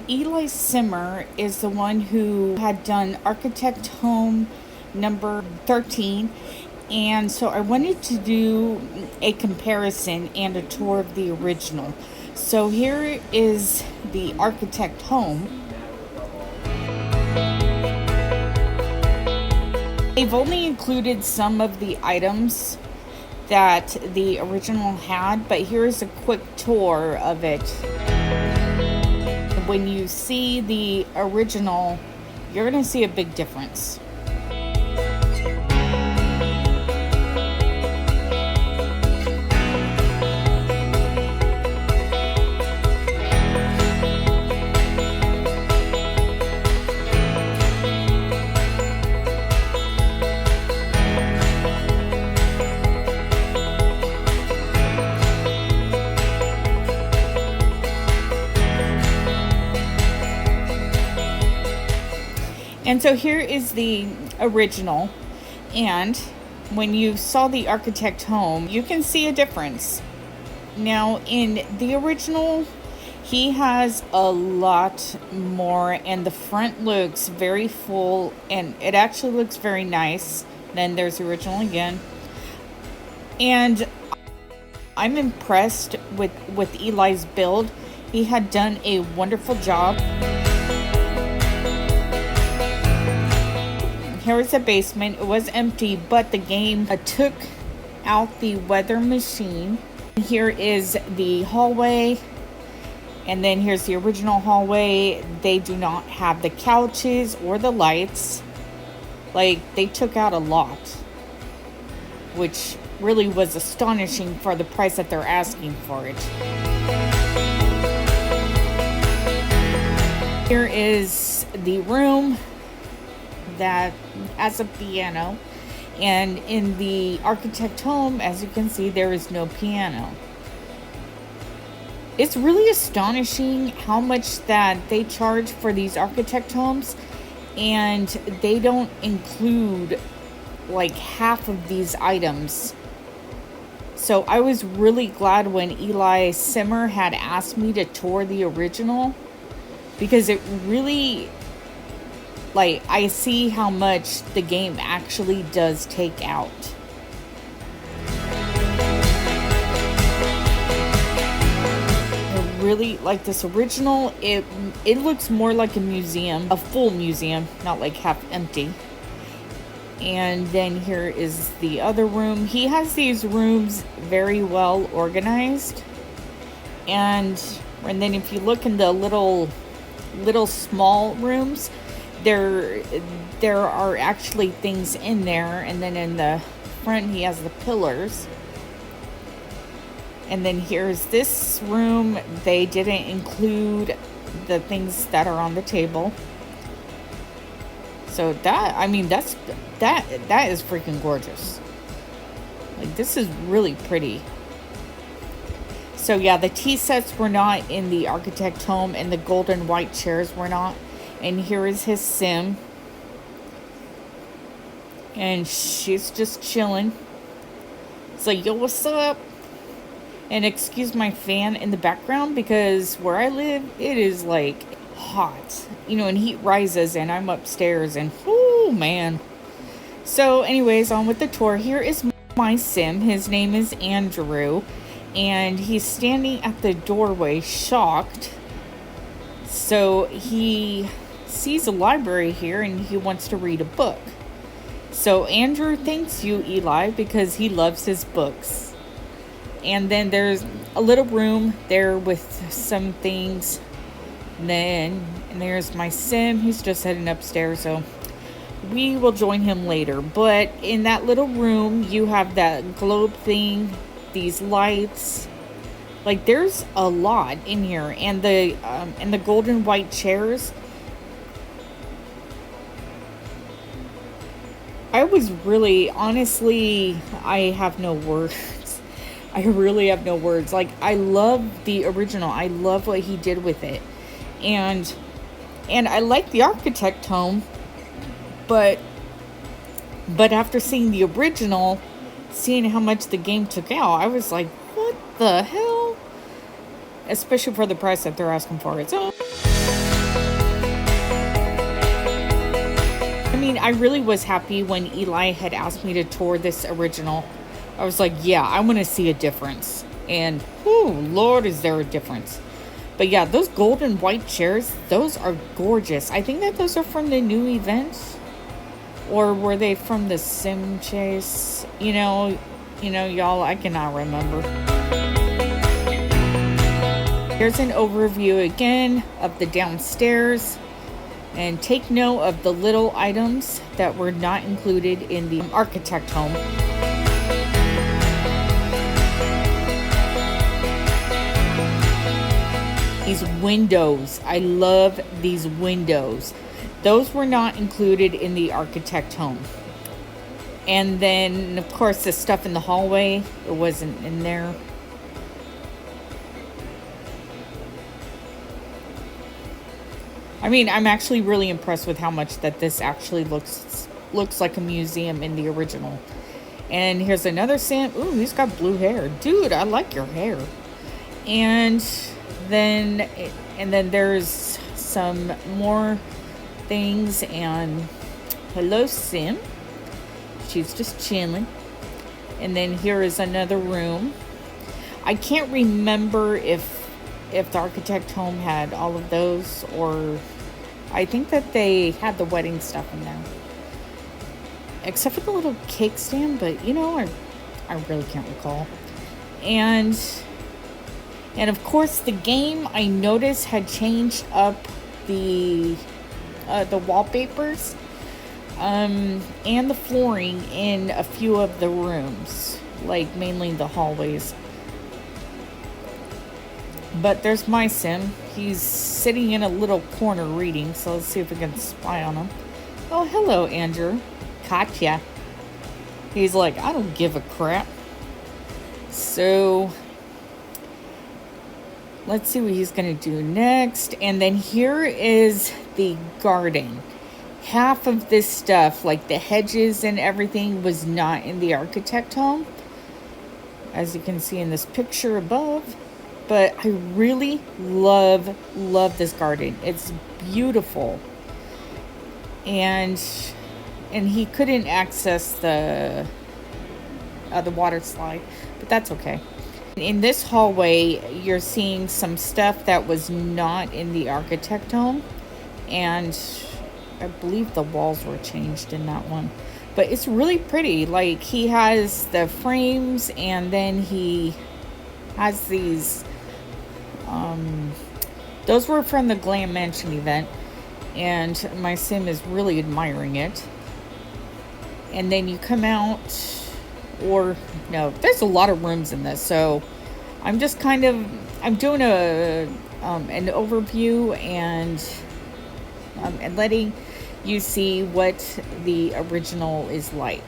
Eli Simmer is the one who had done Architect Home number 13. And so I wanted to do a comparison and a tour of the original. So here is the Architect Home. They've only included some of the items that the original had, but here is a quick tour of it. When you see the original, you're going to see a big difference. And so here is the original, and when you saw the Architect Home, you can see a difference. Now in the original, he has a lot more, and the front looks very full, and it actually looks very nice. Then there's the original again. And I'm impressed with Eli's build. He had done a wonderful job. Here is the basement. It was empty, but the game took out the weather machine. Here is the hallway, and then here's the original hallway. They do not have the couches or the lights. Like, they took out a lot, which really was astonishing for the price that they're asking for it. Here is the room that has a piano, and in the Architect Home, as you can see, there is no piano. It's really astonishing how much that they charge for these Architect Homes, and they don't include like half of these items. So I was really glad when Eli Simmer had asked me to tour the original, because it really, like, I see how much the game actually does take out. I really like this original. It looks more like a museum, a full museum, not like half empty. And then here is the other room. He has these rooms very well organized. And then if you look in the little small rooms, there are actually things in there. And then in the front, he has the pillars. And then here's this room. They didn't include the things that are on the table. So that, I mean, that is freaking gorgeous. Like, this is really pretty. So yeah, the tea sets were not in the Architect Home, and the golden white chairs were not. And here is his sim. And she's just chilling. So, yo, what's up? And excuse my fan in the background, because where I live, it is like hot. You know, and heat rises, and I'm upstairs, and oh man. So anyways, on with the tour. Here is my sim. His name is Andrew. And he's standing at the doorway, shocked. So he sees a library here, and he wants to read a book. So Andrew thanks you, Eli, because he loves his books. And then there's a little room there with some things. And there's my sim. He's just heading upstairs, so we will join him later. But in that little room, you have that globe thing, these lights. Like, there's a lot in here. And the golden white chairs. I was really, honestly, I have no words. I really have no words. Like, I love the original. I love what he did with it. And I like the Architect Home, but after seeing the original, seeing how much the game took out, I was like, what the hell? Especially for the price that they're asking for it. So mean, I really was happy when Eli had asked me to tour this original. I was like, yeah, I want to see a difference. And, whoo, Lord, is there a difference. But yeah, those gold and white chairs, those are gorgeous. I think that those are from the new event. Or were they from the Sim Chase? You know, y'all, I cannot remember. Here's an overview again of the downstairs. And take note of the little items that were not included in the architect home. These windows, I love these windows. Those were not included in the architect home. And then, of course, the stuff in the hallway, it wasn't in there. I mean, I'm actually really impressed with how much that this actually looks like a museum in the original. And here's another Sam. Ooh, he's got blue hair. Dude, I like your hair. And then there's some more things. And hello, Sim. She's just chilling. And then here is another room. I can't remember if the architect home had all of those, or I think that they had the wedding stuff in there. Except for the little cake stand, but I really can't recall. And of course the game, I noticed, had changed up the wallpapers and the flooring in a few of the rooms, like mainly the hallways. But there's my Sim. He's sitting in a little corner reading, so let's see if we can spy on him. Oh, hello, Andrew. Katya. He's like, I don't give a crap. So, let's see what he's going to do next. And then here is the garden. Half of this stuff, like the hedges and everything, was not in the architect home, as you can see in this picture above. But I really love this garden. It's beautiful. And he couldn't access the water slide, but that's okay. In this hallway, you're seeing some stuff that was not in the architect home, and I believe the walls were changed in that one. But it's really pretty. Like, he has the frames, and then he has these. Those were from the Glam Mansion event, and my Sim is really admiring it. And then you come out, or no, there's a lot of rooms in this, so I'm just I'm doing an overview and letting you see what the original is like.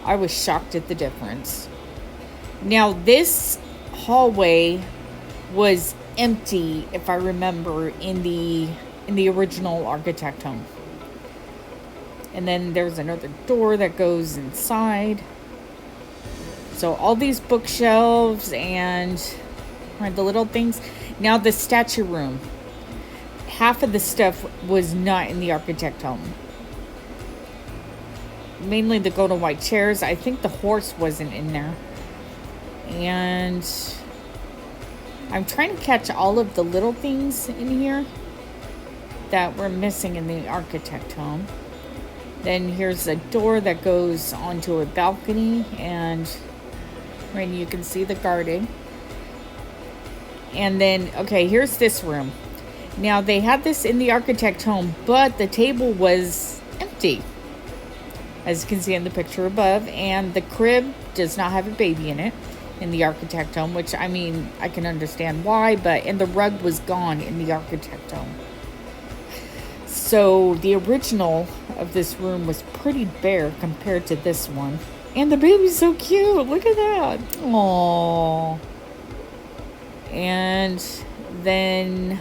I was shocked at the difference. Now, this hallway was empty, if I remember, in the original architect home. And then there's another door that goes inside. So all these bookshelves and the little things. Now the statue room. Half of the stuff was not in the architect home. Mainly the gold and white chairs. I think the horse wasn't in there. And I'm trying to catch all of the little things in here that were missing in the architect home. Then here's a door that goes onto a balcony, and you can see the garden. And then, okay, here's this room. Now, they had this in the architect home, but the table was empty, as you can see in the picture above. And the crib does not have a baby in it in the architect home, which, I mean, I can understand why, and the rug was gone in the architect home. So the original of this room was pretty bare compared to this one. And the baby's so cute. Look at that. Aww. And then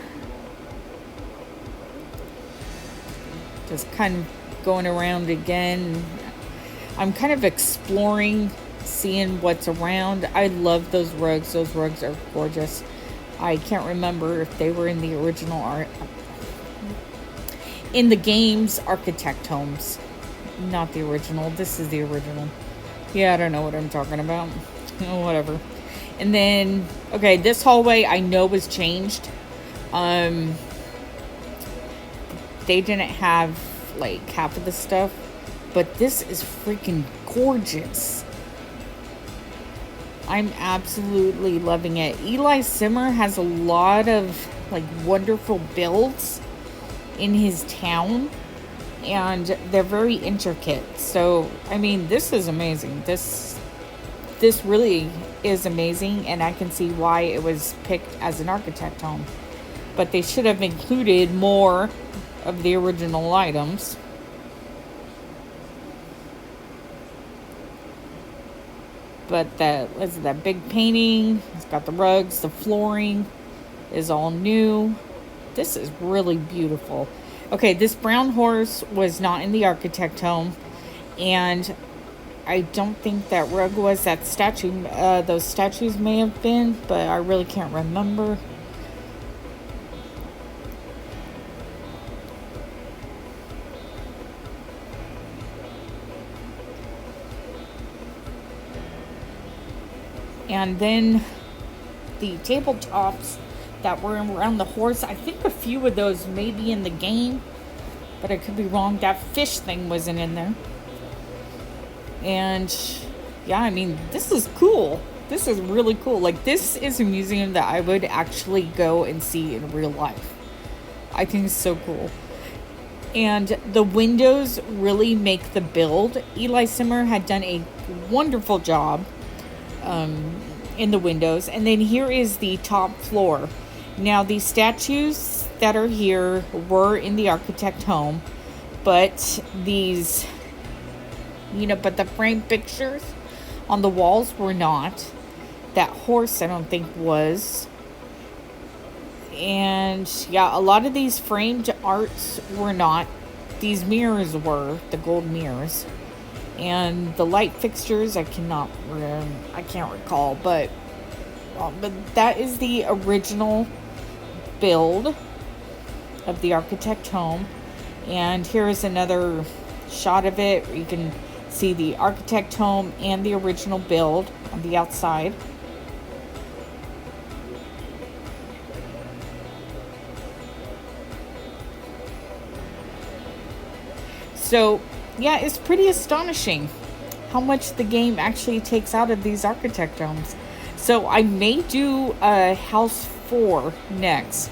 just kind of going around again. I'm kind of exploring, seeing what's around. I love those rugs. Those rugs are gorgeous. I can't remember if they were in the original art. in the game's architect homes. Not the original. This is the original. Yeah, I don't know what I'm talking about. Oh, whatever. And then, okay, this hallway I know was changed. They didn't have like half of the stuff, but this is freaking gorgeous. I'm absolutely loving it. Eli Simmer has a lot of like wonderful builds in his town, and they're very intricate. So, I mean, this is amazing. This really is amazing, and I can see why it was picked as an architect home. But they should have included more of the original items. But that big painting, it's got the rugs, the flooring is all new. This is really beautiful. Okay, this brown horse was not in the architect home, and I don't think that rug was. That statue. Those statues may have been, but I really can't remember. And then the tabletops that were around the horse, I think a few of those may be in the game, but I could be wrong. That fish thing wasn't in there. And yeah, I mean, this is cool. This is really cool. Like, this is a museum that I would actually go and see in real life. I think it's so cool. And the windows really make the build. Eli Simmer had done a wonderful job in the windows. And then here is the top floor. Now, these statues that are here were in the architect home, but these, but the frame pictures on the walls were not. That horse, I don't think, was. And yeah, a lot of these framed arts were not. These mirrors were, the gold mirrors. And the light fixtures, I can't recall, but that is the original build of the architect home. And here is another shot of it. You can see the architect home and the original build on the outside. So, yeah, it's pretty astonishing how much the game actually takes out of these architect homes. So I may do House 4 next.